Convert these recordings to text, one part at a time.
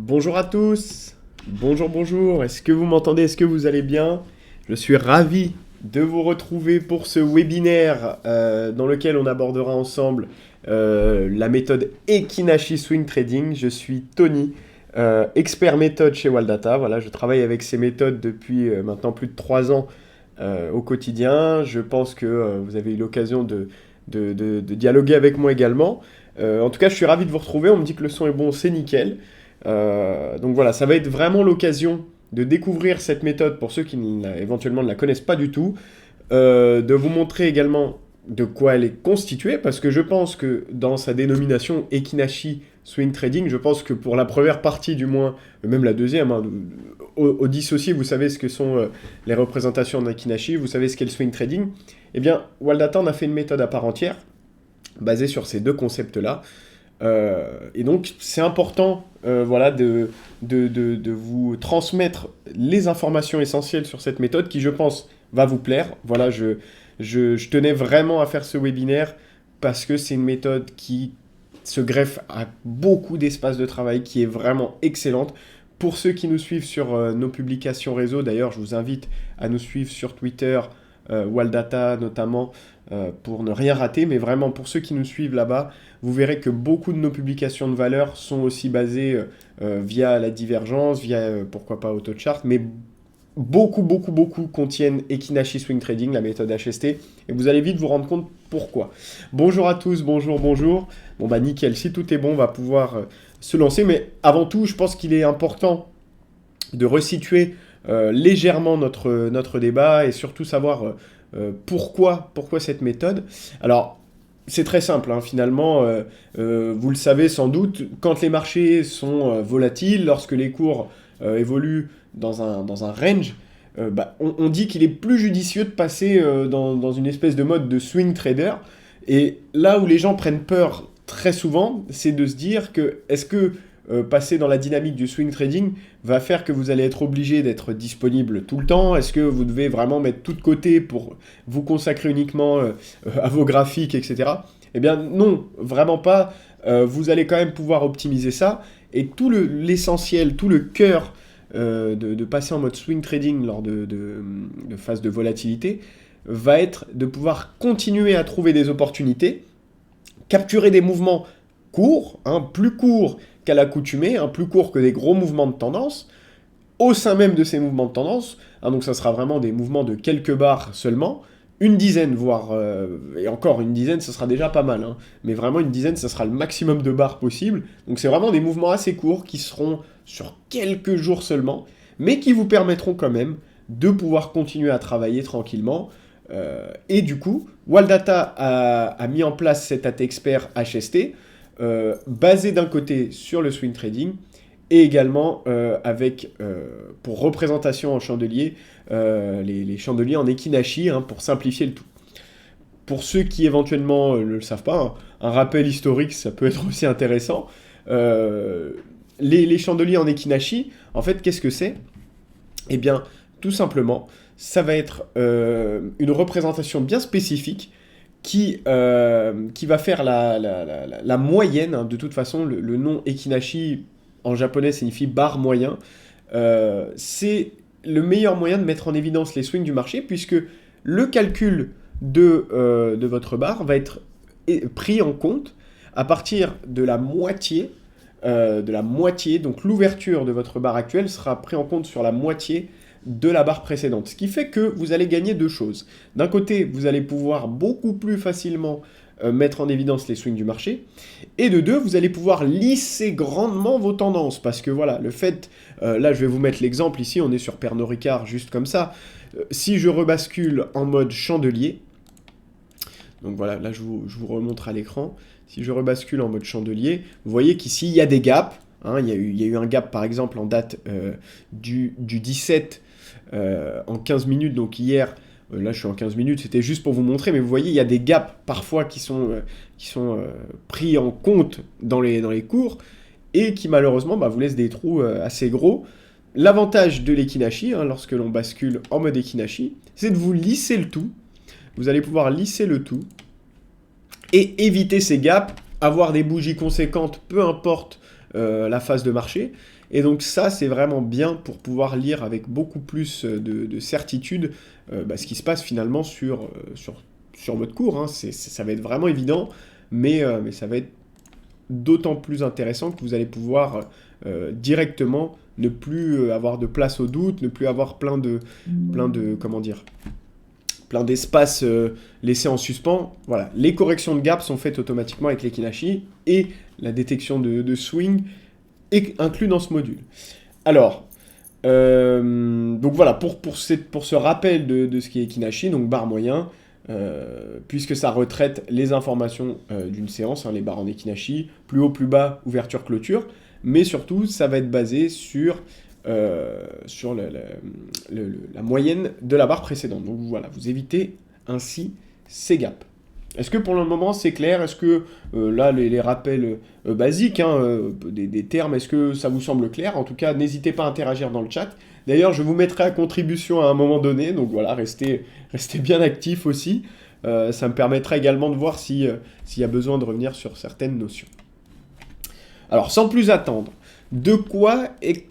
Bonjour à tous, bonjour, est-ce que vous m'entendez, est-ce que vous allez bien? Je suis ravi de vous retrouver pour ce webinaire dans lequel on abordera ensemble la méthode Ekinashi Swing Trading. Je suis Tony, expert méthode chez Waldata. Voilà, je travaille avec ces méthodes depuis maintenant plus de 3 ans au quotidien. Je pense que vous avez eu l'occasion de dialoguer avec moi également. En tout cas, je suis ravi de vous retrouver. On me dit que le son est bon, c'est nickel. Donc voilà, ça va être vraiment l'occasion de découvrir cette méthode pour ceux qui éventuellement ne la connaissent pas du tout, de vous montrer également de quoi elle est constituée, parce que je pense que dans sa dénomination Ekinashi Swing Trading, je pense que pour la première partie du moins, même la deuxième, hein, au dissocié, vous savez ce que sont les représentations d'Ekinashi, vous savez ce qu'est le Swing Trading, eh bien, Waldata en a fait une méthode à part entière, basée sur ces deux concepts-là. Et donc, c'est important voilà, de vous transmettre les informations essentielles sur cette méthode qui, je pense, va vous plaire. Voilà, je tenais vraiment à faire ce webinaire parce que c'est une méthode qui se greffe à beaucoup d'espace de travail, qui est vraiment excellente. Pour ceux qui nous suivent sur nos publications réseau, d'ailleurs, je vous invite à nous suivre sur Twitter, Waldata notamment, pour ne rien rater, mais vraiment pour ceux qui nous suivent là-bas, vous verrez que beaucoup de nos publications de valeur sont aussi basées via la divergence, via pourquoi pas AutoChart, mais beaucoup contiennent Ekinashi Swing Trading, la méthode HST, et vous allez vite vous rendre compte pourquoi. Bonjour à tous, bonjour. Bon bah nickel, si tout est bon, on va pouvoir se lancer, mais avant tout, je pense qu'il est important de resituer légèrement notre débat et surtout savoir pourquoi cette méthode. Alors, c'est très simple, hein, finalement, vous le savez sans doute, quand les marchés sont volatiles, lorsque les cours évoluent dans un range, on dit qu'il est plus judicieux de passer dans une espèce de mode de swing trader. Et là où les gens prennent peur très souvent, c'est de se dire que est-ce que passer dans la dynamique du swing trading va faire que vous allez être obligé d'être disponible tout le temps? Est-ce que vous devez vraiment mettre tout de côté pour vous consacrer uniquement à vos graphiques, etc. Eh bien non, vraiment pas. Vous allez quand même pouvoir optimiser ça. Et tout l'essentiel, tout le cœur de passer en mode swing trading lors de phases de volatilité va être de pouvoir continuer à trouver des opportunités, capturer des mouvements courts, plus courts qu'à l'accoutumée, plus court que des gros mouvements de tendance, au sein même de ces mouvements de tendance, donc ça sera vraiment des mouvements de quelques barres seulement, une dizaine, voire, et encore une dizaine, ça sera déjà pas mal, mais vraiment une dizaine, ça sera le maximum de barres possible, donc c'est vraiment des mouvements assez courts qui seront sur quelques jours seulement, mais qui vous permettront quand même de pouvoir continuer à travailler tranquillement, et du coup, Waldata a mis en place cet AT-Expert HST, basé d'un côté sur le swing trading et également avec pour représentation en chandelier les chandeliers en Ekinashi pour simplifier le tout. Pour ceux qui éventuellement ne le savent pas, un rappel historique ça peut être aussi intéressant. Les chandeliers en Ekinashi, en fait qu'est-ce que c'est? Eh bien tout simplement ça va être une représentation bien spécifique qui va faire la moyenne, de toute façon, le nom Ekinashi, en japonais, signifie barre moyen. C'est le meilleur moyen de mettre en évidence les swings du marché, puisque le calcul de votre barre va être pris en compte à partir de la moitié, donc l'ouverture de votre barre actuelle sera pris en compte sur la moitié de la barre précédente. Ce qui fait que vous allez gagner deux choses. D'un côté, vous allez pouvoir beaucoup plus facilement mettre en évidence les swings du marché. Et de deux, vous allez pouvoir lisser grandement vos tendances. Parce que voilà, le fait... là, je vais vous mettre l'exemple ici. On est sur Pernod Ricard, juste comme ça. Si je rebascule en mode chandelier... Donc voilà, là, je vous remontre à l'écran. Si je rebascule en mode chandelier, vous voyez qu'ici, il y a des gaps. Il y a eu un gap, par exemple, en date du 17 en 15 minutes, donc hier, là je suis en 15 minutes, c'était juste pour vous montrer, mais vous voyez, il y a des gaps parfois qui sont pris en compte dans les cours, et qui malheureusement vous laissent des trous assez gros. L'avantage de l'Ekinashi, lorsque l'on bascule en mode Ekinashi, c'est de vous lisser le tout, vous allez pouvoir lisser le tout, et éviter ces gaps, avoir des bougies conséquentes, peu importe la phase de marché, Et donc ça, c'est vraiment bien pour pouvoir lire avec beaucoup plus de certitude ce qui se passe finalement sur votre cours. Hein. Ça va être vraiment évident, mais ça va être d'autant plus intéressant que vous allez pouvoir directement ne plus avoir de place au doute, ne plus avoir comment dire, plein d'espaces laissés en suspens. Voilà, les corrections de gap sont faites automatiquement avec l'Ekinashi et la détection de swing est inclus dans ce module. Alors, donc voilà, pour ce rappel de ce qui est Ekinashi, donc barre moyen, puisque ça retraite les informations d'une séance, hein, les barres en Ekinashi, plus haut, plus bas, ouverture, clôture, mais surtout, ça va être basé sur la moyenne de la barre précédente. Donc voilà, vous évitez ainsi ces gaps. Est-ce que pour le moment c'est clair? Est-ce que là les rappels basiques des termes, est-ce que ça vous semble clair? En tout cas, n'hésitez pas à interagir dans le chat. D'ailleurs, je vous mettrai à contribution à un moment donné, donc voilà, restez bien actifs aussi. Ça me permettra également de voir s'il y a besoin de revenir sur certaines notions. Alors, sans plus attendre, de quoi est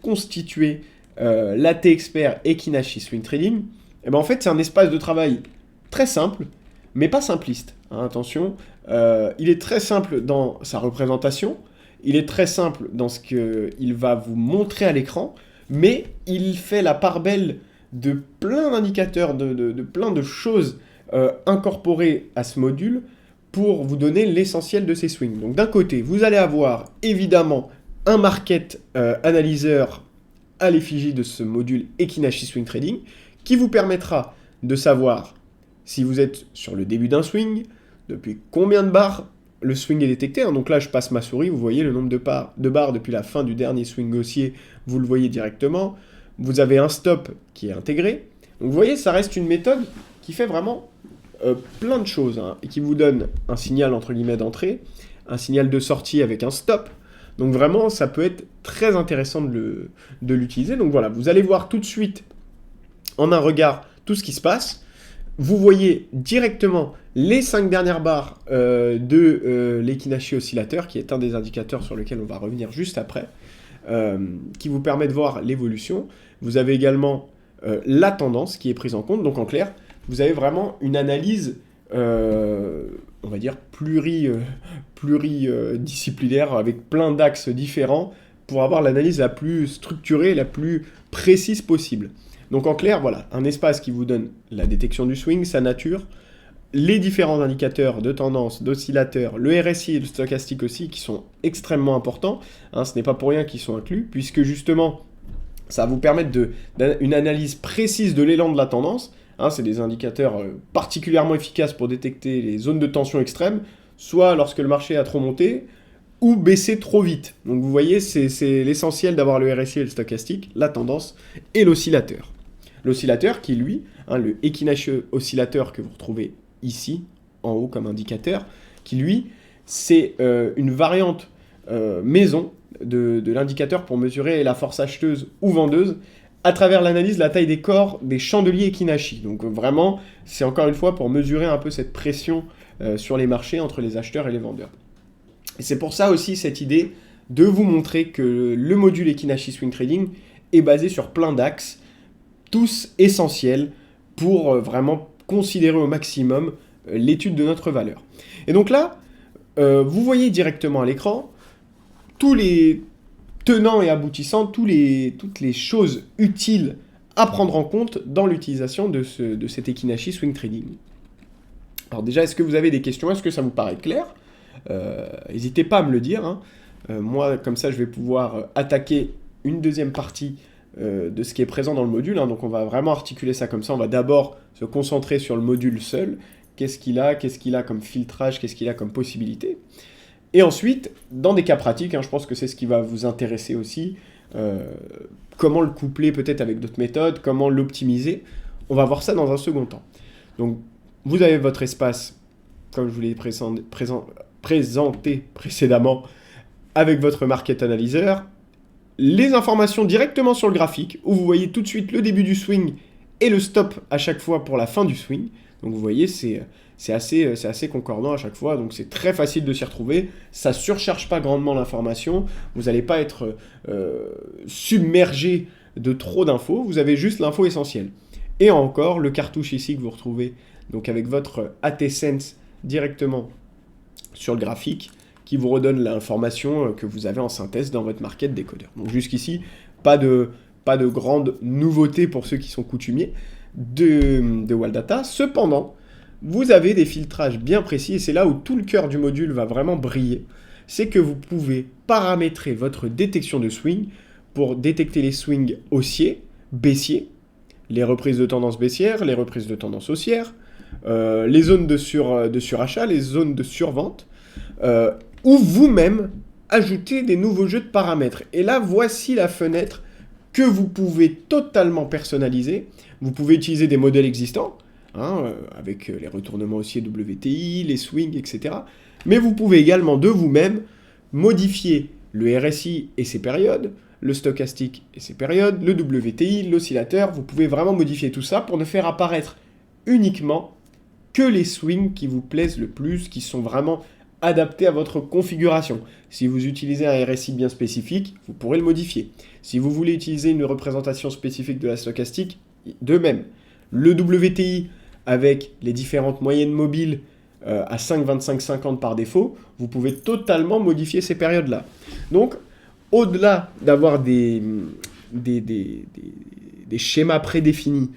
constitué l'AT Expert Ekinashi Swing Trading? Eh bien, en fait, c'est un espace de travail très simple, mais pas simpliste. Hein, attention, il est très simple dans sa représentation, il est très simple dans ce qu'il va vous montrer à l'écran, mais il fait la part belle de plein d'indicateurs, de plein de choses incorporées à ce module pour vous donner l'essentiel de ces swings. Donc d'un côté, vous allez avoir évidemment un market analyseur à l'effigie de ce module Ekinashi Swing Trading qui vous permettra de savoir si vous êtes sur le début d'un swing, depuis combien de barres le swing est détecté. Hein. Donc là, je passe ma souris, vous voyez le nombre de barres depuis la fin du dernier swing haussier, vous le voyez directement. Vous avez un stop qui est intégré. Donc vous voyez, ça reste une méthode qui fait vraiment plein de choses, hein, et qui vous donne un signal entre guillemets d'entrée, un signal de sortie avec un stop. Donc vraiment, ça peut être très intéressant de l'utiliser. Donc voilà, vous allez voir tout de suite en un regard tout ce qui se passe. Vous voyez directement les 5 dernières barres de l'Ekinashi oscillateur, qui est un des indicateurs sur lequel on va revenir juste après, qui vous permet de voir l'évolution. Vous avez également la tendance qui est prise en compte. Donc en clair, vous avez vraiment une analyse, on va dire, pluridisciplinaire, avec plein d'axes différents, pour avoir l'analyse la plus structurée, la plus précise possible. Donc en clair, voilà, un espace qui vous donne la détection du swing, sa nature, les différents indicateurs de tendance, d'oscillateur, le RSI et le stochastique aussi, qui sont extrêmement importants. Hein, ce n'est pas pour rien qu'ils sont inclus, puisque justement, ça va vous permettre une analyse précise de l'élan de la tendance. Hein, c'est des indicateurs particulièrement efficaces pour détecter les zones de tension extrême, soit lorsque le marché a trop monté, ou baissé trop vite. Donc vous voyez, c'est l'essentiel d'avoir le RSI et le stochastique, la tendance et l'oscillateur. L'oscillateur qui, lui, hein, le Ekinashi oscillateur que vous retrouvez ici, en haut comme indicateur, qui, lui, c'est une variante maison de l'indicateur pour mesurer la force acheteuse ou vendeuse à travers l'analyse de la taille des corps des chandeliers Ekinashi. Donc vraiment, c'est encore une fois pour mesurer un peu cette pression sur les marchés entre les acheteurs et les vendeurs. Et c'est pour ça aussi cette idée de vous montrer que le module Ekinashi Swing Trading est basé sur plein d'axes, tous essentiels pour vraiment considérer au maximum l'étude de notre valeur. Et donc là, vous voyez directement à l'écran tous les tenants et aboutissants, toutes les choses utiles à prendre en compte dans l'utilisation de cet Ekinashi Swing Trading. Alors déjà, est-ce que vous avez des questions? Est-ce que ça vous paraît clair? N'hésitez pas à me le dire. Hein. Moi, comme ça, je vais pouvoir attaquer une deuxième partie de ce qui est présent dans le module. Hein. Donc on va vraiment articuler ça comme ça. On va d'abord se concentrer sur le module seul. Qu'est-ce qu'il a comme filtrage, qu'est-ce qu'il a comme possibilité. Et ensuite, dans des cas pratiques, hein, je pense que c'est ce qui va vous intéresser aussi, comment le coupler peut-être avec d'autres méthodes, comment l'optimiser. On va voir ça dans un second temps. Donc vous avez votre espace, comme je vous l'ai présenté précédemment, avec votre market analyzer, les informations directement sur le graphique, où vous voyez tout de suite le début du swing et le stop à chaque fois pour la fin du swing. Donc vous voyez, c'est c'est assez concordant à chaque fois, donc c'est très facile de s'y retrouver. Ça surcharge pas grandement l'information, vous n'allez pas être submergé de trop d'infos, vous avez juste l'info essentielle. Et encore, le cartouche ici que vous retrouvez donc avec votre ATSense directement sur le graphique, qui vous redonne l'information que vous avez en synthèse dans votre market décodeur. Donc jusqu'ici, pas de grande nouveauté pour ceux qui sont coutumiers de Waldata. Cependant, vous avez des filtrages bien précis, et c'est là où tout le cœur du module va vraiment briller. C'est que vous pouvez paramétrer votre détection de swing pour détecter les swings haussiers, baissiers, les reprises de tendance baissière, les reprises de tendance haussière, les zones de surachat, les zones de survente, ou vous-même ajouter des nouveaux jeux de paramètres. Et là, voici la fenêtre que vous pouvez totalement personnaliser. Vous pouvez utiliser des modèles existants, avec les retournements haussiers WTI, les swings, etc. Mais vous pouvez également de vous-même modifier le RSI et ses périodes, le stochastique et ses périodes, le WTI, l'oscillateur. Vous pouvez vraiment modifier tout ça pour ne faire apparaître uniquement que les swings qui vous plaisent le plus, qui sont vraiment adaptés à votre configuration. Si vous utilisez un RSI bien spécifique, vous pourrez le modifier. Si vous voulez utiliser une représentation spécifique de la stochastique, de même. Le WTI avec les différentes moyennes mobiles à 5, 25, 50 par défaut, vous pouvez totalement modifier ces périodes-là. Donc, au-delà d'avoir des schémas prédéfinis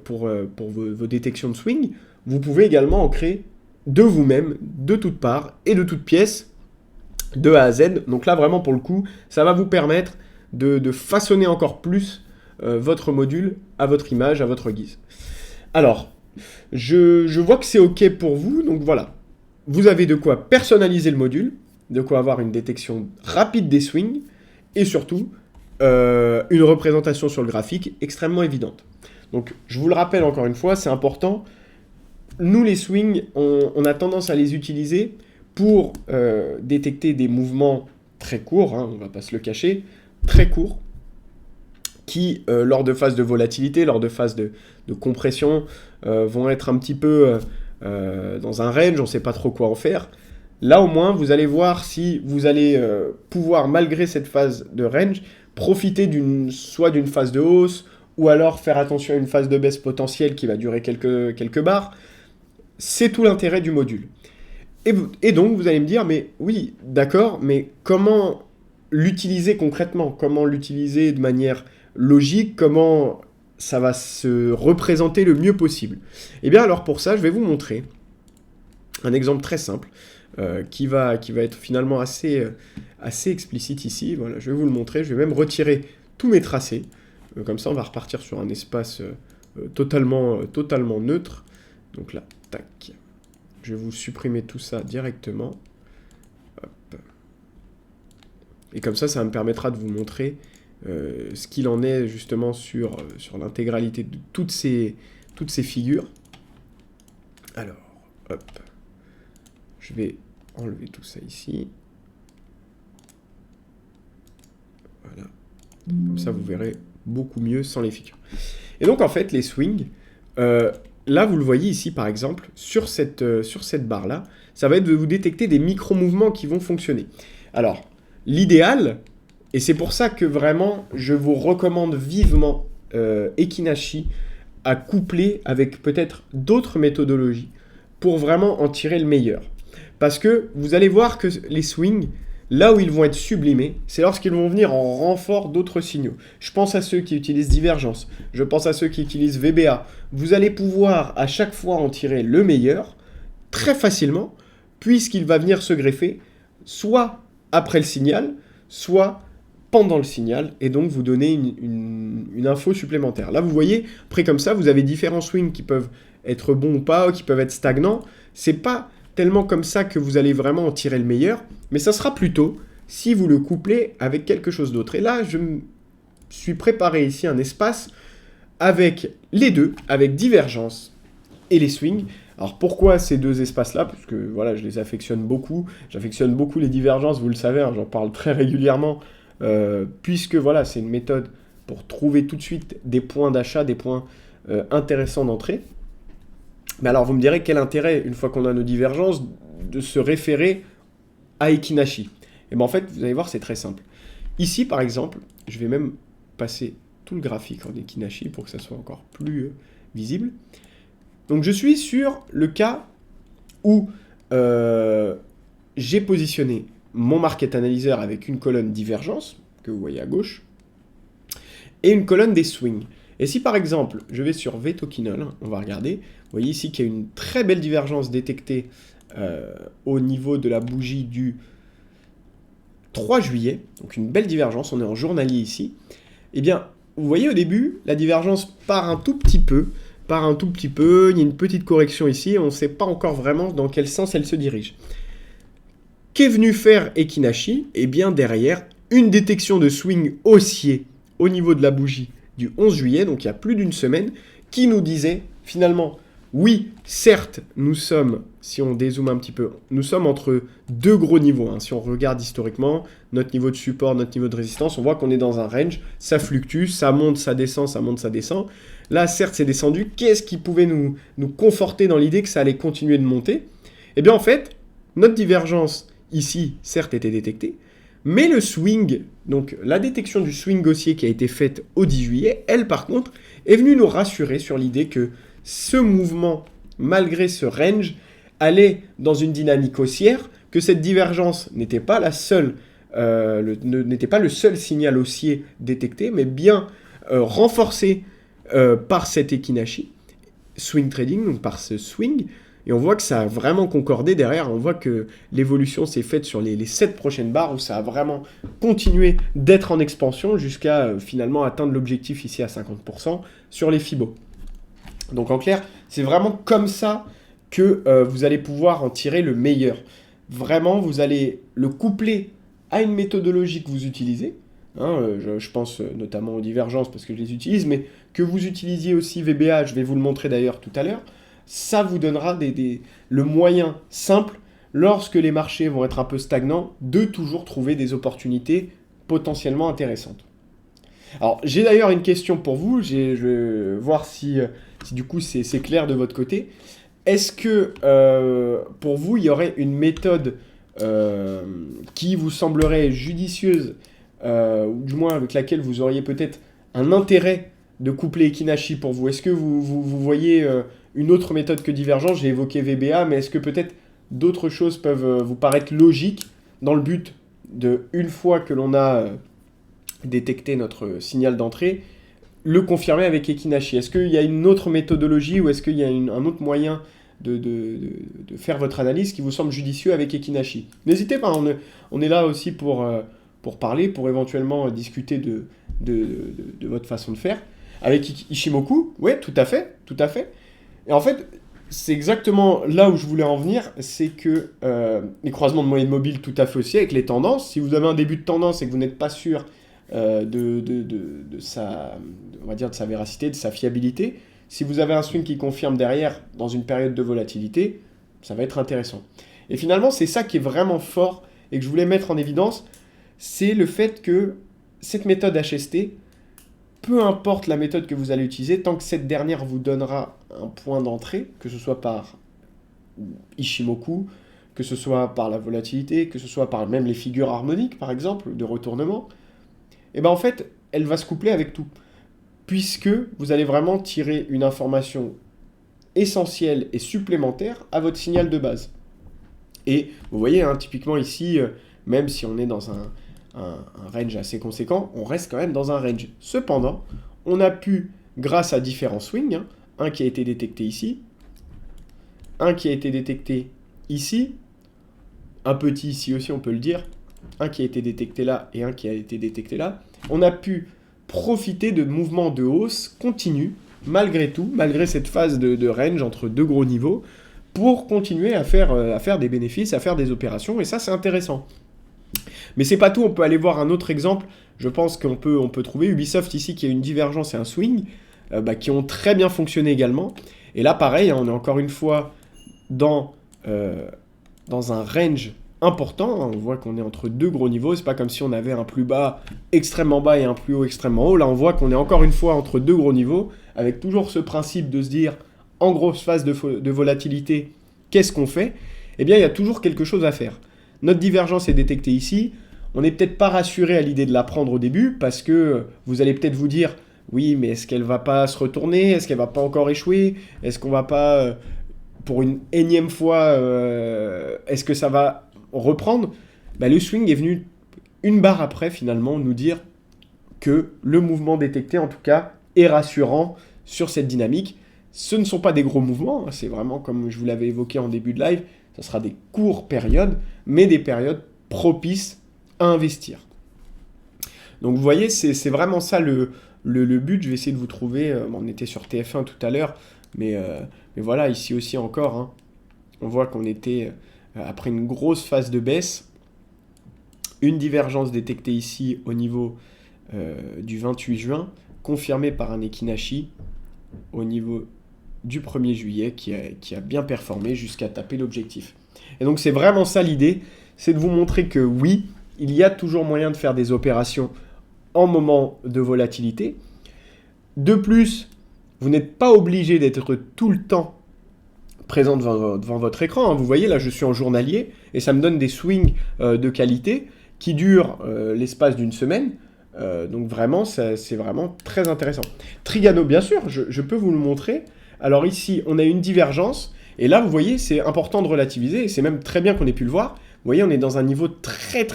pour vos détections de swing, vous pouvez également en créer de vous-même, de toutes parts et de toutes pièces, de A à Z. Donc là, vraiment, pour le coup, ça va vous permettre de façonner encore plus votre module à votre image, à votre guise. Alors, je vois que c'est OK pour vous, donc voilà. Vous avez de quoi personnaliser le module, de quoi avoir une détection rapide des swings, et surtout, une représentation sur le graphique extrêmement évidente. Donc, je vous le rappelle encore une fois, c'est important. Nous, les swings, on a tendance à les utiliser pour détecter des mouvements très courts, on ne va pas se le cacher, très courts, qui, lors de phases de volatilité, lors de phases de compression, vont être un petit peu dans un range, on ne sait pas trop quoi en faire. Là, au moins, vous allez voir si vous allez pouvoir, malgré cette phase de range, profiter soit d'une phase de hausse, ou alors faire attention à une phase de baisse potentielle qui va durer quelques barres. C'est tout l'intérêt du module. Et donc, vous allez me dire, mais oui, d'accord, mais comment l'utiliser concrètement? Comment l'utiliser de manière logique? Comment ça va se représenter le mieux possible? Eh bien, alors pour ça, je vais vous montrer un exemple très simple qui va être finalement assez explicite ici. Voilà, je vais vous le montrer. Je vais même retirer tous mes tracés. Comme ça, on va repartir sur un espace totalement neutre. Donc là, tac. Je vais vous supprimer tout ça directement. Hop. Et comme ça, ça me permettra de vous montrer ce qu'il en est justement sur l'intégralité de toutes ces figures. Alors, hop. Je vais enlever tout ça ici. Voilà. Comme ça, vous verrez beaucoup mieux sans les figures. Et donc, en fait, les swings, là, vous le voyez ici, par exemple, sur cette barre-là, ça va être de vous détecter des micro-mouvements qui vont fonctionner. Alors, l'idéal, et c'est pour ça que vraiment, je vous recommande vivement Ekinashi à coupler avec peut-être d'autres méthodologies pour vraiment en tirer le meilleur. Parce que vous allez voir que les swings, là où ils vont être sublimés, c'est lorsqu'ils vont venir en renfort d'autres signaux. Je pense à ceux qui utilisent divergence, je pense à ceux qui utilisent VBA. Vous allez pouvoir à chaque fois en tirer le meilleur, très facilement, puisqu'il va venir se greffer, soit après le signal, soit pendant le signal, et donc vous donner une info supplémentaire. Là, vous voyez, après comme ça, vous avez différents swings qui peuvent être bons ou pas, ou qui peuvent être stagnants. C'est pas tellement comme ça que vous allez vraiment en tirer le meilleur, mais ça sera plutôt si vous le couplez avec quelque chose d'autre. Et là, je me suis préparé ici un espace avec les deux, avec divergence et les swings. Alors pourquoi ces deux espaces-là? Parce que voilà, je les affectionne beaucoup. J'affectionne beaucoup les divergences, vous le savez, j'en parle très régulièrement, puisque voilà, c'est une méthode pour trouver tout de suite des points d'achat, des points intéressants d'entrée. Mais alors vous me direz quel intérêt, une fois qu'on a nos divergences, de se référer à Ekinashi. Et bien en fait, vous allez voir, c'est très simple. Ici par exemple, je vais même passer tout le graphique en Ekinashi pour que ça soit encore plus visible. Donc je suis sur le cas où j'ai positionné mon market analyzer avec une colonne divergence, que vous voyez à gauche, et une colonne des swings. Et si par exemple, je vais sur VTokenol, on va regarder, vous voyez ici qu'il y a une très belle divergence détectée au niveau de la bougie du 3 juillet, donc une belle divergence, on est en journalier ici. Eh bien, vous voyez au début, la divergence part un tout petit peu, il y a une petite correction ici, on ne sait pas encore vraiment dans quel sens elle se dirige. Qu'est venu faire Ekinashi? Eh bien derrière, une détection de swing haussier au niveau de la bougie du 11 juillet, donc il y a plus d'une semaine, qui nous disait finalement, oui, certes, nous sommes, si on dézoome un petit peu, nous sommes entre deux gros niveaux. Hein. Si on regarde historiquement, notre niveau de support, notre niveau de résistance, on voit qu'on est dans un range, ça fluctue, ça monte, ça descend, ça monte, ça descend. Là, certes, c'est descendu. Qu'est-ce qui pouvait nous conforter dans l'idée que ça allait continuer de monter? Eh bien, en fait, notre divergence ici, certes, était détectée, mais le swing, donc la détection du swing haussier qui a été faite au 10 juillet, elle, par contre, est venue nous rassurer sur l'idée que ce mouvement, malgré ce range, allait dans une dynamique haussière, que cette divergence n'était pas la seule, n'était pas le seul signal haussier détecté, mais bien renforcé par cet Ekinashi swing trading, donc par ce swing, et on voit que ça a vraiment concordé derrière, on voit que l'évolution s'est faite sur les 7 prochaines barres, où ça a vraiment continué d'être en expansion jusqu'à finalement atteindre l'objectif ici à 50% sur les Fibos. Donc en clair, c'est vraiment comme ça que vous allez pouvoir en tirer le meilleur. Vraiment, vous allez le coupler à une méthodologie que vous utilisez. Hein, je pense notamment aux divergences parce que je les utilise, mais que vous utilisiez aussi VBA, je vais vous le montrer d'ailleurs tout à l'heure, ça vous donnera le moyen simple, lorsque les marchés vont être un peu stagnants, de toujours trouver des opportunités potentiellement intéressantes. Alors, j'ai d'ailleurs une question pour vous, je vais voir si du coup c'est clair de votre côté. Est-ce que pour vous, il y aurait une méthode qui vous semblerait judicieuse, ou du moins avec laquelle vous auriez peut-être un intérêt de coupler Ekinashi pour vous? Est-ce que vous voyez une autre méthode que divergence? J'ai évoqué VBA, mais est-ce que peut-être d'autres choses peuvent vous paraître logiques dans le but de, une fois que l'on a détecté notre signal d'entrée, le confirmer avec Ekinashi? Est-ce qu'il y a une autre méthodologie ou est-ce qu'il y a un autre moyen de faire votre analyse qui vous semble judicieux avec Ekinashi? N'hésitez pas, on est là aussi pour parler, pour éventuellement discuter de votre façon de faire. Avec Ichimoku, oui, tout à fait. Et en fait, c'est exactement là où je voulais en venir, c'est que les croisements de moyenne mobile tout à fait aussi avec les tendances. Si vous avez un début de tendance et que vous n'êtes pas sûr de sa véracité, de sa fiabilité, si vous avez un swing qui confirme derrière dans une période de volatilité, ça va être intéressant. Et finalement, c'est ça qui est vraiment fort et que je voulais mettre en évidence, c'est le fait que cette méthode HST, peu importe la méthode que vous allez utiliser, tant que cette dernière vous donnera un point d'entrée, que ce soit par Ichimoku, que ce soit par la volatilité, que ce soit par même les figures harmoniques, par exemple, de retournement, et bien en fait, elle va se coupler avec tout. Puisque vous allez vraiment tirer une information essentielle et supplémentaire à votre signal de base. Et vous voyez, hein, typiquement ici, même si on est dans un range assez conséquent, on reste quand même dans un range. Cependant, on a pu, grâce à différents swings, hein, un qui a été détecté ici, un qui a été détecté ici, un petit ici aussi on peut le dire, un qui a été détecté là et un qui a été détecté là, on a pu profiter de mouvements de hausse continus, malgré tout, malgré cette phase de range entre deux gros niveaux, pour continuer à faire des bénéfices, à faire des opérations, et ça c'est intéressant. Mais c'est pas tout, on peut aller voir un autre exemple, je pense qu'on peut trouver Ubisoft ici qui a une divergence et un swing, qui ont très bien fonctionné également, et là pareil, hein, on est encore une fois dans un range important, hein, on voit qu'on est entre deux gros niveaux, c'est pas comme si on avait un plus bas extrêmement bas et un plus haut extrêmement haut, là on voit qu'on est encore une fois entre deux gros niveaux, avec toujours ce principe de se dire en grosse phase de volatilité, qu'est-ce qu'on fait? Eh bien, il y a toujours quelque chose à faire. Notre divergence est détectée ici. On n'est peut-être pas rassuré à l'idée de la prendre au début parce que vous allez peut-être vous dire oui, mais est-ce qu'elle va pas se retourner? Est-ce qu'elle va pas encore échouer? Est-ce qu'on va pas, pour une énième fois, est-ce que ça va reprendre? Le swing est venu une barre après, finalement, nous dire que le mouvement détecté, en tout cas, est rassurant sur cette dynamique. Ce ne sont pas des gros mouvements, c'est vraiment comme je vous l'avais évoqué en début de live, ce sera des courtes périodes, mais des périodes propices à investir. Donc vous voyez, c'est vraiment ça le but. Je vais essayer de vous trouver, on était sur TF1 tout à l'heure, mais voilà, ici aussi encore, hein, on voit qu'on était, après une grosse phase de baisse, une divergence détectée ici au niveau du 28 juin, confirmée par un Ekinashi au niveau du 1er juillet qui a bien performé jusqu'à taper l'objectif. Et donc c'est vraiment ça l'idée, c'est de vous montrer que oui, il y a toujours moyen de faire des opérations en moment de volatilité. De plus, vous n'êtes pas obligé d'être tout le temps présent devant votre écran. Hein. Vous voyez, là, je suis en journalier et ça me donne des swings de qualité qui durent l'espace d'une semaine. Donc vraiment, c'est vraiment très intéressant. Trigano, bien sûr, je peux vous le montrer. Alors ici, on a une divergence. Et là, vous voyez, c'est important de relativiser. Et c'est même très bien qu'on ait pu le voir. Vous voyez, on est dans un niveau très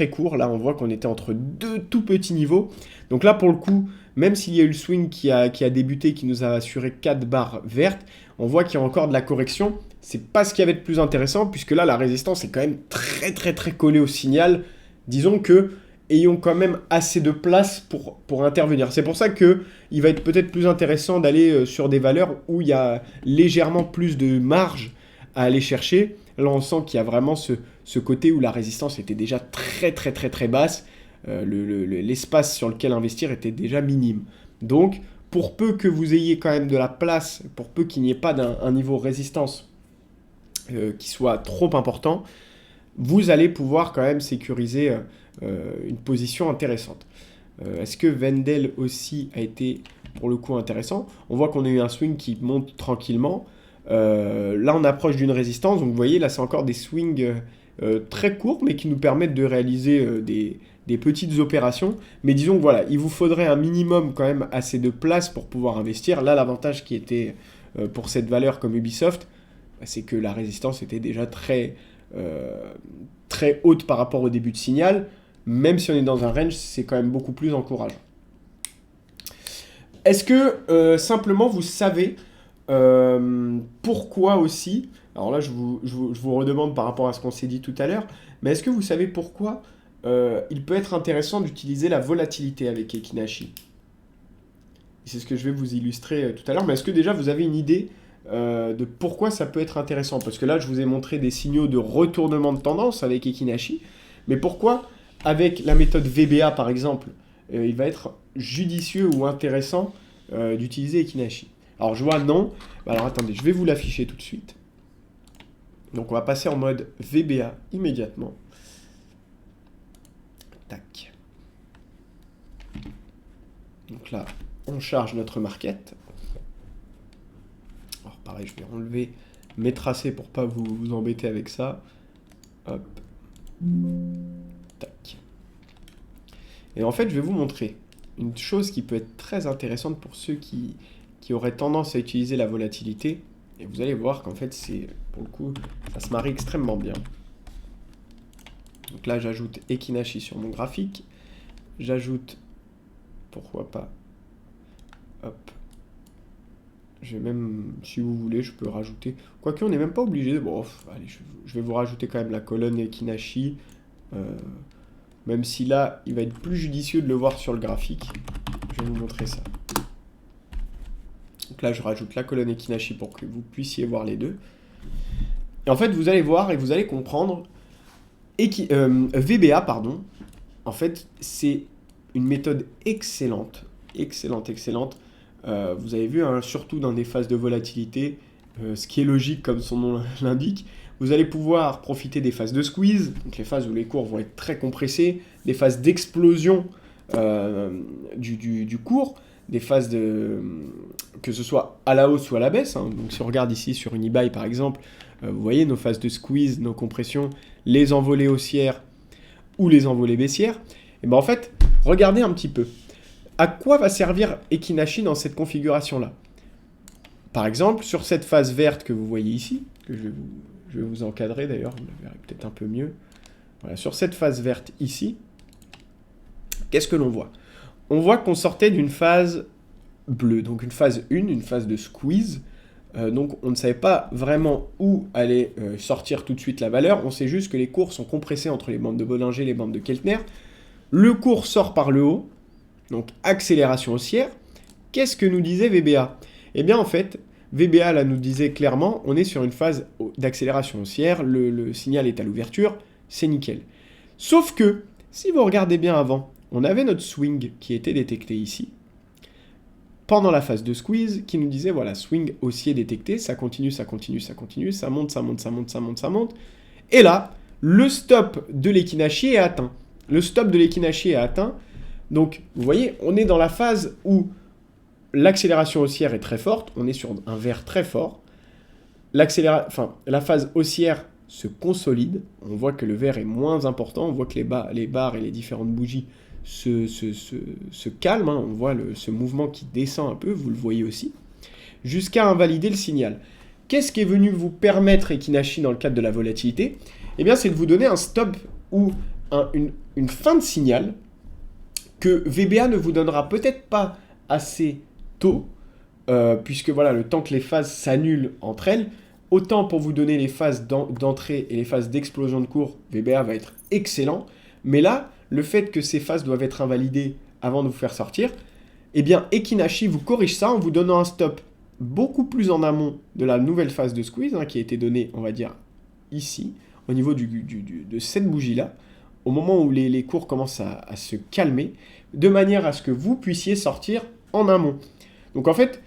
court. Là, on voit qu'on était entre deux tout petits niveaux. Donc là, pour le coup, même s'il y a eu le swing qui a débuté, qui nous a assuré 4 barres vertes, on voit qu'il y a encore de la correction. C'est pas ce qu'il y avait de plus intéressant, puisque là, la résistance est quand même très collée au signal. Disons que ayons quand même assez de place pour intervenir. C'est pour ça qu'il va être peut-être plus intéressant d'aller sur des valeurs où il y a légèrement plus de marge à aller chercher. Là, on sent qu'il y a vraiment ce côté où la résistance était déjà très basse. L'espace sur lequel investir était déjà minime. Donc, pour peu que vous ayez quand même de la place, pour peu qu'il n'y ait pas un niveau résistance qui soit trop important, vous allez pouvoir quand même sécuriser une position intéressante. Est-ce que Wendel aussi a été pour le coup intéressant? On voit qu'on a eu un swing qui monte tranquillement. Là, on approche d'une résistance. Donc, vous voyez, là, c'est encore des swings très courts, mais qui nous permettent de réaliser des petites opérations. Mais disons que voilà, il vous faudrait un minimum quand même assez de place pour pouvoir investir. Là, l'avantage qui était pour cette valeur comme Ubisoft, c'est que la résistance était déjà très haute par rapport au début de signal. Même si on est dans un range, c'est quand même beaucoup plus encourageant. Est-ce que simplement vous savez pourquoi aussi, alors là je vous redemande par rapport à ce qu'on s'est dit tout à l'heure, mais est-ce que vous savez pourquoi il peut être intéressant d'utiliser la volatilité avec Ekinashi? C'est ce que je vais vous illustrer tout à l'heure, mais est-ce que déjà vous avez une idée de pourquoi ça peut être intéressant? Parce que là je vous ai montré des signaux de retournement de tendance avec Ekinashi, mais pourquoi avec la méthode VBA par exemple, il va être judicieux ou intéressant d'utiliser Ekinashi? Alors je vois non, alors attendez, je vais vous l'afficher tout de suite. Donc on va passer en mode VBA immédiatement. Tac. Donc là, on charge notre market. Alors pareil, je vais enlever mes tracés pour pas vous embêter avec ça. Hop. Tac. Et en fait, je vais vous montrer une chose qui peut être très intéressante pour ceux qui auraient tendance à utiliser la volatilité. Et vous allez voir qu'en fait, pour le coup, ça se marie extrêmement bien. Donc là, j'ajoute Ekinashi sur mon graphique. J'ajoute, pourquoi pas, hop. Je vais même, si vous voulez, je peux rajouter. Quoique, on n'est même pas obligé. Bon, allez, je vais vous rajouter quand même la colonne Ekinashi. Même si là, il va être plus judicieux de le voir sur le graphique. Je vais vous montrer ça. Donc là, je rajoute la colonne Ekinashi pour que vous puissiez voir les deux. Et en fait, vous allez voir et vous allez comprendre. VBA, pardon. En fait, c'est une méthode excellente. Excellente. Vous avez vu, hein, surtout dans des phases de volatilité, ce qui est logique comme son nom l'indique. Vous allez pouvoir profiter des phases de squeeze, donc les phases où les cours vont être très compressés, des phases d'explosion du cours, des phases que ce soit à la hausse ou à la baisse, hein. Donc si on regarde ici sur une eBay par exemple, vous voyez nos phases de squeeze, nos compressions, les envolées haussières ou les envolées baissières. Et ben en fait, regardez un petit peu. À quoi va servir Ekinashi dans cette configuration-là? Par exemple, sur cette phase verte que vous voyez ici, que je vais vous encadrer d'ailleurs, vous la verrez peut-être un peu mieux. Voilà, sur cette phase verte ici, qu'est-ce que l'on voit? On voit qu'on sortait d'une phase bleue, donc une phase 1, une phase de squeeze. Donc on ne savait pas vraiment où allait sortir tout de suite la valeur, on sait juste que les cours sont compressés entre les bandes de Bollinger et les bandes de Keltner. Le cours sort par le haut, donc accélération haussière. Qu'est-ce que nous disait VBA? Eh bien en fait, VBA là nous disait clairement, on est sur une phase d'accélération haussière, le signal est à l'ouverture, c'est nickel. Sauf que, si vous regardez bien avant, on avait notre swing qui était détecté ici, pendant la phase de squeeze, qui nous disait, voilà, swing haussier détecté, ça continue, ça continue, ça continue, ça monte, ça monte, ça monte, ça monte, ça monte. Et là, le stop de l'Ekinashi est atteint. Le stop de l'Ekinashi est atteint. Donc, vous voyez, on est dans la phase où l'accélération haussière est très forte, on est sur un vert très fort. La phase haussière se consolide, on voit que le vert est moins important, on voit que les barres et les différentes bougies se calment, hein. On voit ce mouvement qui descend un peu, vous le voyez aussi, jusqu'à invalider le signal. Qu'est-ce qui est venu vous permettre, Ekinashi, dans le cadre de la volatilité? Eh bien, c'est de vous donner un stop ou une fin de signal que VBA ne vous donnera peut-être pas assez tôt, puisque voilà, le temps que les phases s'annulent entre elles, autant pour vous donner les phases d'entrée et les phases d'explosion de cours, VBA va être excellent, mais là, le fait que ces phases doivent être invalidées avant de vous faire sortir, eh bien, Ekinashi vous corrige ça en vous donnant un stop beaucoup plus en amont de la nouvelle phase de squeeze, hein, qui a été donnée, on va dire, ici, au niveau de cette bougie-là, au moment où les cours commencent à se calmer, de manière à ce que vous puissiez sortir en amont. Donc en fait,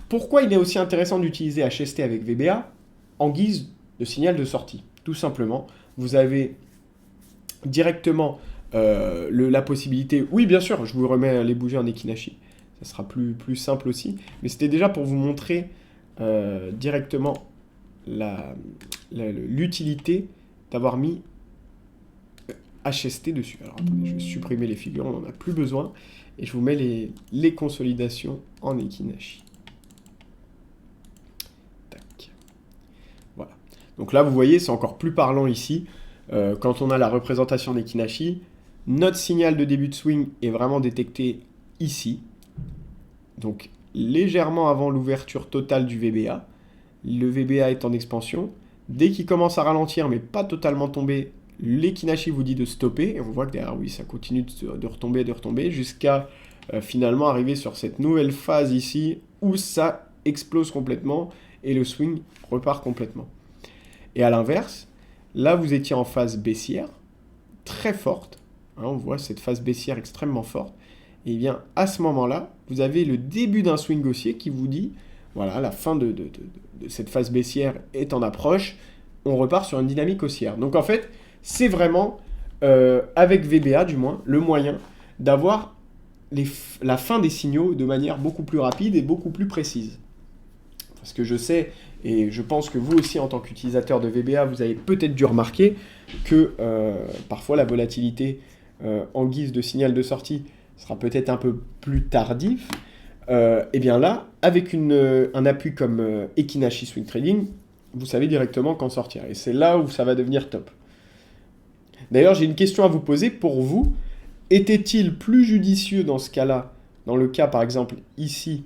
pourquoi il est aussi intéressant d'utiliser HST avec VBA en guise de signal de sortie? Tout simplement, vous avez directement la possibilité... Oui, bien sûr, je vous remets les bougies en Ekinashi. Ça sera plus simple aussi. Mais c'était déjà pour vous montrer directement l'utilité d'avoir mis HST dessus. Alors attendez, je vais supprimer les figures, on n'en a plus besoin. Et je vous mets les consolidations en Ekinashi. Tac. Voilà. Donc là, vous voyez, c'est encore plus parlant ici. Quand on a la représentation d'Ekinashi, notre signal de début de swing est vraiment détecté ici. Donc légèrement avant l'ouverture totale du VBA. Le VBA est en expansion. Dès qu'il commence à ralentir, mais pas totalement tomber, l'Ekinashi vous dit de stopper. Et on voit que derrière, oui, ça continue de retomber, jusqu'à finalement arriver sur cette nouvelle phase ici, où ça explose complètement et le swing repart complètement. Et à l'inverse, là, vous étiez en phase baissière, très forte. Hein, on voit cette phase baissière extrêmement forte. Et bien, à ce moment-là, vous avez le début d'un swing haussier qui vous dit, voilà, la fin de cette phase baissière est en approche, on repart sur une dynamique haussière. Donc en fait, c'est vraiment, avec VBA du moins, le moyen d'avoir la fin des signaux de manière beaucoup plus rapide et beaucoup plus précise. Parce que je sais, et je pense que vous aussi en tant qu'utilisateur de VBA, vous avez peut-être dû remarquer que parfois la volatilité en guise de signal de sortie sera peut-être un peu plus tardif. Et bien là, avec un appui comme Ekinashi Swing Trading, vous savez directement quand sortir. Et c'est là où ça va devenir top. D'ailleurs, j'ai une question à vous poser. Pour vous, était-il plus judicieux dans ce cas-là, dans le cas par exemple ici,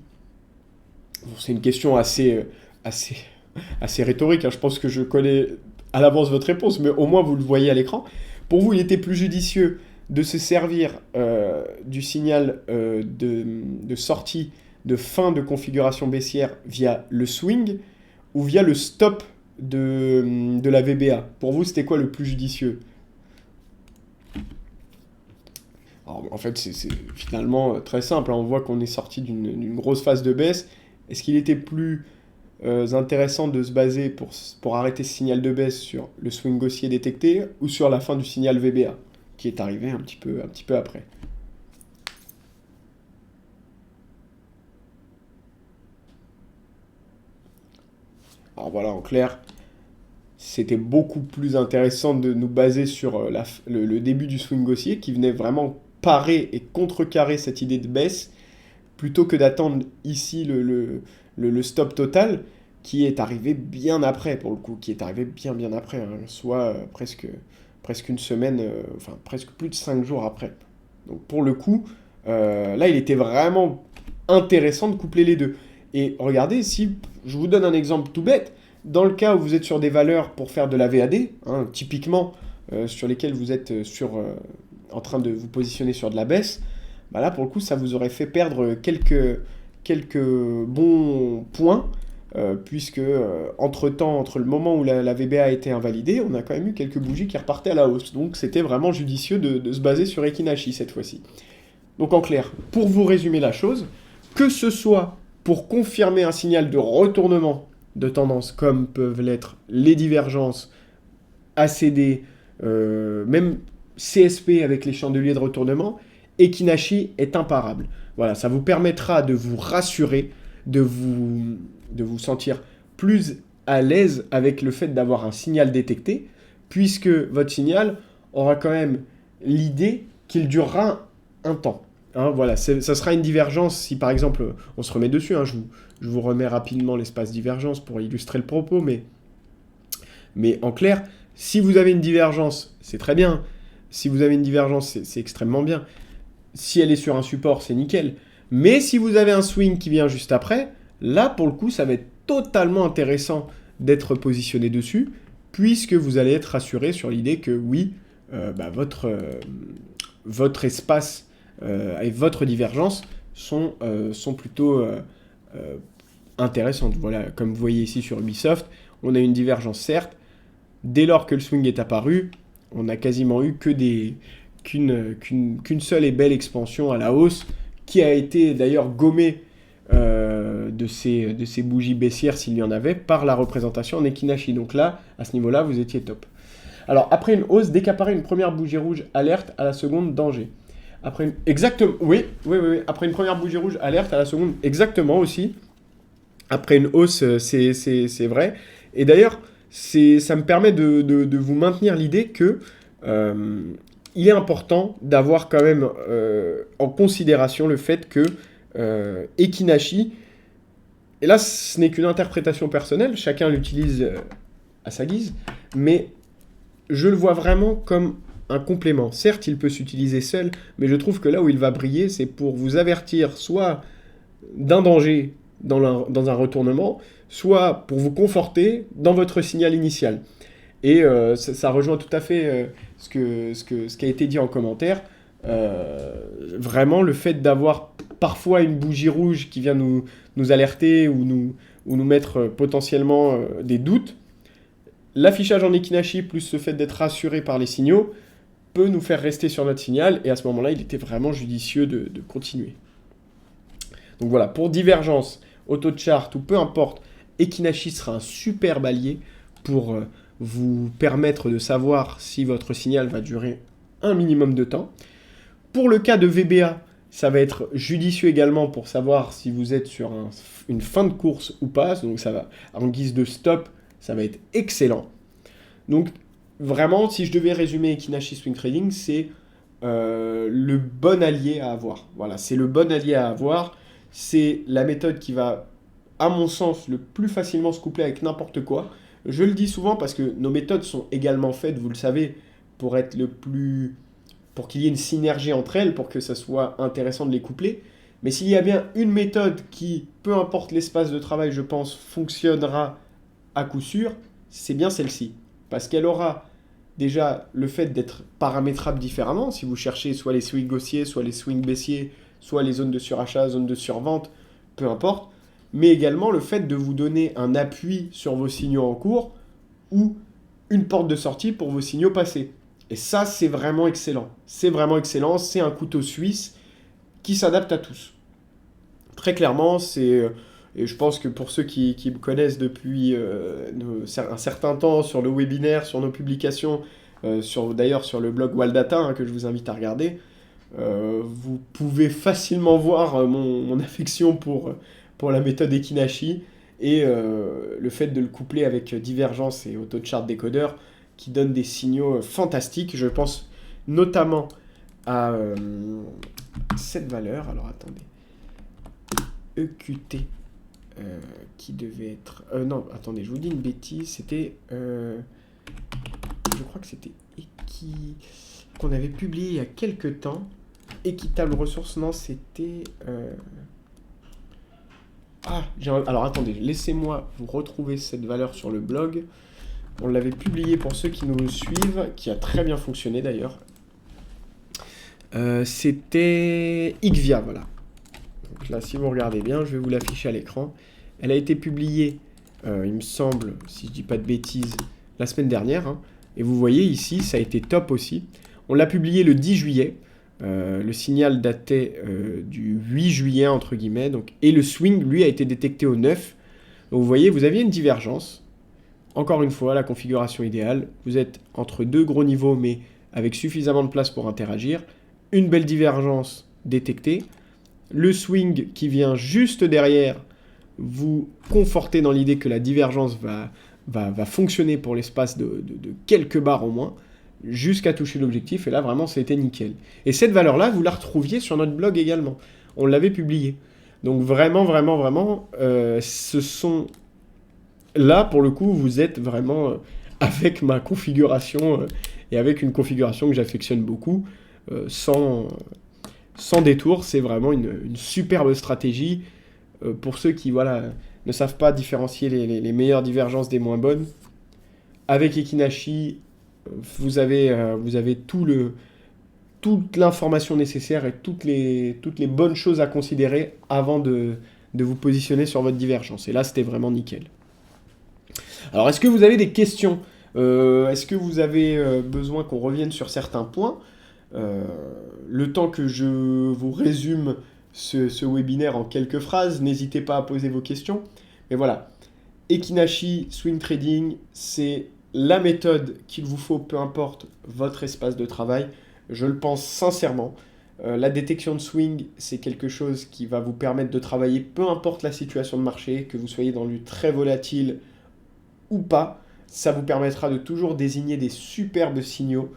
c'est une question assez rhétorique, hein. Je pense que je connais à l'avance votre réponse, mais au moins vous le voyez à l'écran. Pour vous, il était plus judicieux de se servir du signal de sortie, de fin de configuration baissière via le swing ou via le stop de la VBA. Pour vous, c'était quoi le plus judicieux? Alors, en fait, c'est finalement très simple, hein. On voit qu'on est sorti d'une grosse phase de baisse. Est-ce qu'il était plus intéressant de se baser pour arrêter ce signal de baisse sur le swing haussier détecté ou sur la fin du signal VBA, qui est arrivé un petit peu après? Alors voilà, en clair, c'était beaucoup plus intéressant de nous baser sur le début du swing haussier qui venait vraiment parer et contrecarrer cette idée de baisse plutôt que d'attendre ici le stop total qui est arrivé bien après pour le coup, qui est arrivé bien après, hein, soit presque une semaine, enfin presque plus de 5 jours après. Donc pour le coup, là il était vraiment intéressant de coupler les deux. Et regardez, si je vous donne un exemple tout bête, dans le cas où vous êtes sur des valeurs pour faire de la VAD, hein, typiquement sur lesquelles vous êtes en train de vous positionner sur de la baisse, bah là pour le coup ça vous aurait fait perdre quelques bons points, puisque entre-temps, entre le moment où la VBA a été invalidée, on a quand même eu quelques bougies qui repartaient à la hausse. Donc c'était vraiment judicieux de se baser sur Ekinashi cette fois-ci. Donc en clair, pour vous résumer la chose, que ce soit pour confirmer un signal de retournement de tendance comme peuvent l'être les divergences, ACD, même CSP avec les chandeliers de retournement, Ekinashi est imparable. Voilà, ça vous permettra de vous rassurer, de vous sentir plus à l'aise avec le fait d'avoir un signal détecté, puisque votre signal aura quand même l'idée qu'il durera un temps. Hein, voilà, ça sera une divergence si par exemple, on se remet dessus, hein, je vous remets rapidement l'espace divergence pour illustrer le propos, mais en clair, si vous avez une divergence, c'est très bien. Si vous avez une divergence, c'est extrêmement bien. Si elle est sur un support, c'est nickel. Mais si vous avez un swing qui vient juste après, là, pour le coup, ça va être totalement intéressant d'être positionné dessus, puisque vous allez être rassuré sur l'idée que oui, votre espace et votre divergence sont plutôt intéressantes. Voilà, comme vous voyez ici sur Ubisoft, on a une divergence certes. Dès lors que le swing est apparu, on n'a quasiment eu qu'une seule et belle expansion à la hausse, qui a été d'ailleurs gommée de ces bougies baissières, s'il y en avait, par la représentation en Ekinashi. Donc là, à ce niveau-là, vous étiez top. Alors, après une hausse, dès qu'apparaît une première bougie rouge, alerte, à la seconde, danger. Exactement, oui. Après une première bougie rouge, alerte, à la seconde, exactement aussi. Après une hausse, c'est vrai. Et d'ailleurs, ça me permet de vous maintenir l'idée que il est important d'avoir quand même en considération le fait que Ekinashi, et là ce n'est qu'une interprétation personnelle, chacun l'utilise à sa guise, mais je le vois vraiment comme un complément. Certes, il peut s'utiliser seul, mais je trouve que là où il va briller, c'est pour vous avertir soit d'un danger dans un retournement, soit pour vous conforter dans votre signal initial. Et ça rejoint tout à fait ce qui a été dit en commentaire. Vraiment, le fait d'avoir parfois une bougie rouge qui vient nous alerter ou nous mettre potentiellement des doutes, l'affichage en Ekinashi plus le fait d'être rassuré par les signaux peut nous faire rester sur notre signal. Et à ce moment-là, il était vraiment judicieux de continuer. Donc voilà, pour divergence, AutoChart ou peu importe, Ekinashi sera un super allié pour vous permettre de savoir si votre signal va durer un minimum de temps. Pour le cas de VBA, ça va être judicieux également pour savoir si vous êtes sur une fin de course ou pas. Donc ça va, en guise de stop, ça va être excellent. Donc vraiment, si je devais résumer Ekinashi Swing Trading, c'est le bon allié à avoir. Voilà, c'est le bon allié à avoir. C'est la méthode qui va, à mon sens, le plus facilement se coupler avec n'importe quoi. Je le dis souvent parce que nos méthodes sont également faites, vous le savez, pour qu'il y ait une synergie entre elles, pour que ça soit intéressant de les coupler. Mais s'il y a bien une méthode qui, peu importe l'espace de travail, je pense, fonctionnera à coup sûr, c'est bien celle-ci. Parce qu'elle aura déjà le fait d'être paramétrable différemment. Si vous cherchez soit les swings haussiers, soit les swings baissiers, soit les zones de surachat, zones de survente, peu importe. Mais également le fait de vous donner un appui sur vos signaux en cours ou une porte de sortie pour vos signaux passés. Et ça, c'est vraiment excellent. C'est vraiment excellent. C'est un couteau suisse qui s'adapte à tous. Très clairement, et je pense que pour ceux qui me connaissent depuis un certain temps sur le webinaire, sur nos publications, d'ailleurs sur le blog Waldata, hein, que je vous invite à regarder, vous pouvez facilement voir mon affection pour la méthode Ekinashi. et le fait de le coupler avec Divergence et AutoChart Decoder qui donne des signaux fantastiques. Je pense notamment à cette valeur. Alors attendez. EQT qui devait être... non, attendez, je vous dis une bêtise. C'était... je crois que c'était qu'on avait publié il y a quelques temps. Équitable ressources, non, c'était... alors attendez, laissez-moi vous retrouver cette valeur sur le blog. On l'avait publié pour ceux qui nous suivent, qui a très bien fonctionné d'ailleurs. C'était Xvia, voilà. Donc là, si vous regardez bien, je vais vous l'afficher à l'écran. Elle a été publiée, il me semble, si je dis pas de bêtises, la semaine dernière. Hein. Et vous voyez ici, ça a été top aussi. On l'a publié le 10 juillet. Le signal datait du 8 juillet, entre guillemets. Donc, et le swing, lui, a été détecté au 9. Donc vous voyez, vous aviez une divergence. Encore une fois, la configuration idéale. Vous êtes entre deux gros niveaux, mais avec suffisamment de place pour interagir. Une belle divergence détectée. Le swing qui vient juste derrière vous conforter dans l'idée que la divergence va fonctionner pour l'espace de quelques barres au moins, jusqu'à toucher l'objectif, et là vraiment c'était nickel. Et cette valeur-là, vous la retrouviez sur notre blog également. On l'avait publié. Donc vraiment, ce sont... Là, pour le coup, vous êtes vraiment avec ma configuration, et avec une configuration que j'affectionne beaucoup, sans détour. C'est vraiment une superbe stratégie pour ceux qui ne savent pas différencier les meilleures divergences des moins bonnes. Avec Ekinashi, vous avez toute l'information nécessaire et toutes les bonnes choses à considérer avant de vous positionner sur votre divergence. Et là, c'était vraiment nickel. Alors, est-ce que vous avez des questions ? Est-ce que vous avez besoin qu'on revienne sur certains points ? Le temps que je vous résume ce webinaire en quelques phrases, n'hésitez pas à poser vos questions. Mais voilà, Ekinashi Swing Trading, c'est la méthode qu'il vous faut, peu importe votre espace de travail. Je le pense sincèrement. La détection de swing, c'est quelque chose qui va vous permettre de travailler, peu importe la situation de marché, que vous soyez dans du très volatile ou pas. Ça vous permettra de toujours désigner des superbes signaux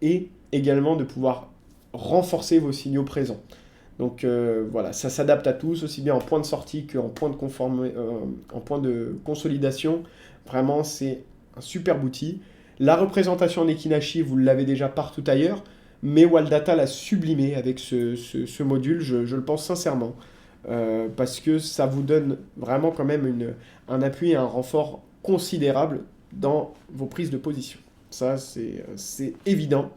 et également de pouvoir renforcer vos signaux présents. Donc voilà, ça s'adapte à tous, aussi bien en point de sortie qu'en point de consolidation. Vraiment, c'est un superbe outil. La représentation en Ekinashi, vous l'avez déjà partout ailleurs, mais Waldata l'a sublimé avec ce module, je le pense sincèrement, parce que ça vous donne vraiment quand même un appui et un renfort considérable dans vos prises de position. Ça, c'est évident.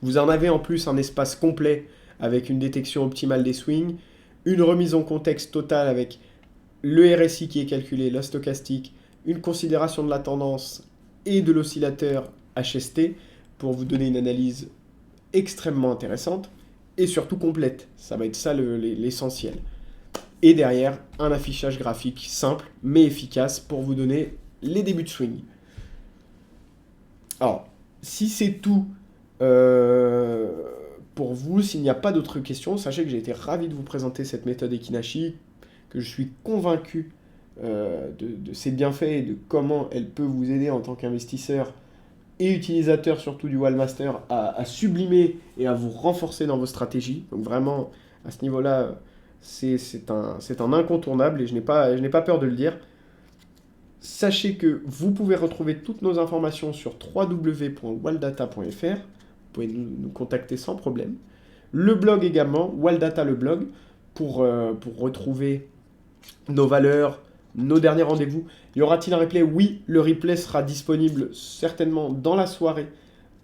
Vous en avez en plus un espace complet avec une détection optimale des swings, une remise en contexte totale avec le RSI qui est calculé, le stochastique, une considération de la tendance et de l'oscillateur HST pour vous donner une analyse extrêmement intéressante et surtout complète. Ça va être ça l'essentiel. Et derrière, un affichage graphique simple mais efficace pour vous donner les débuts de swing. Alors, si c'est tout pour vous, s'il n'y a pas d'autres questions, sachez que j'ai été ravi de vous présenter cette méthode Ekinashi, que je suis convaincu de ses bienfaits et de comment elle peut vous aider en tant qu'investisseur et utilisateur surtout du Waldmaster à sublimer et à vous renforcer dans vos stratégies. Donc vraiment, à ce niveau-là, c'est un incontournable et je n'ai pas peur de le dire. Sachez que vous pouvez retrouver toutes nos informations sur www.waldata.fr. Vous pouvez nous contacter sans problème. Le blog également, Waldata le blog, pour retrouver nos valeurs, nos derniers rendez-vous. Y aura-t-il un replay ? Oui, le replay sera disponible certainement dans la soirée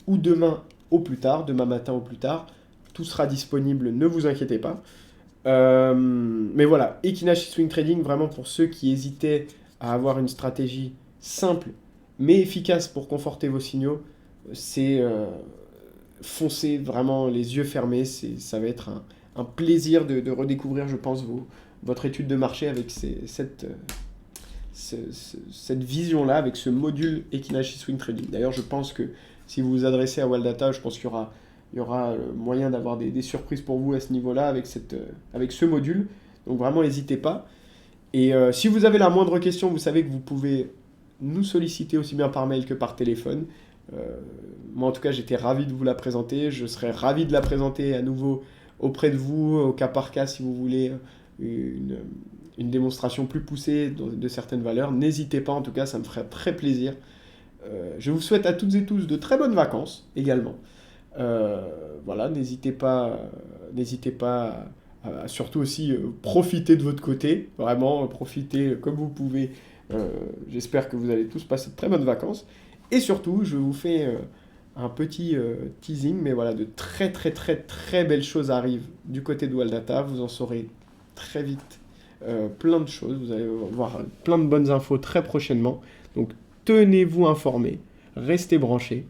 ou demain au plus tard, demain matin au plus tard. Tout sera disponible, ne vous inquiétez pas. Mais voilà, Ekinashi Swing Trading, vraiment pour ceux qui hésitaient à avoir une stratégie simple mais efficace pour conforter vos signaux, c'est foncez vraiment les yeux fermés. Ça va être un plaisir de redécouvrir, je pense, votre étude de marché avec cette vision-là, avec ce module Ekinashi Swing Trading. D'ailleurs, je pense que si vous vous adressez à Waldata, je pense qu'il y aura moyen d'avoir des surprises pour vous à ce niveau-là avec ce module. Donc vraiment, n'hésitez pas. Et si vous avez la moindre question, vous savez que vous pouvez nous solliciter aussi bien par mail que par téléphone. Moi, en tout cas, j'étais ravi de vous la présenter. Je serais ravi de la présenter à nouveau auprès de vous, au cas par cas, si vous voulez une, une démonstration plus poussée de certaines valeurs. N'hésitez pas, en tout cas, ça me ferait très plaisir. Je vous souhaite à toutes et tous de très bonnes vacances également. Voilà, n'hésitez pas à surtout aussi profiter de votre côté, vraiment profiter comme vous pouvez. J'espère que vous allez tous passer de très bonnes vacances. Et surtout, je vous fais un petit teasing, mais voilà, de très très très très belles choses arrivent du côté de Waldata. Vous en saurez très vite plein de choses. Vous allez voir plein de bonnes infos très prochainement. Donc tenez-vous informés, restez branchés,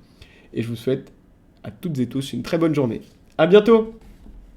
et je vous souhaite à toutes et tous une très bonne journée. À bientôt!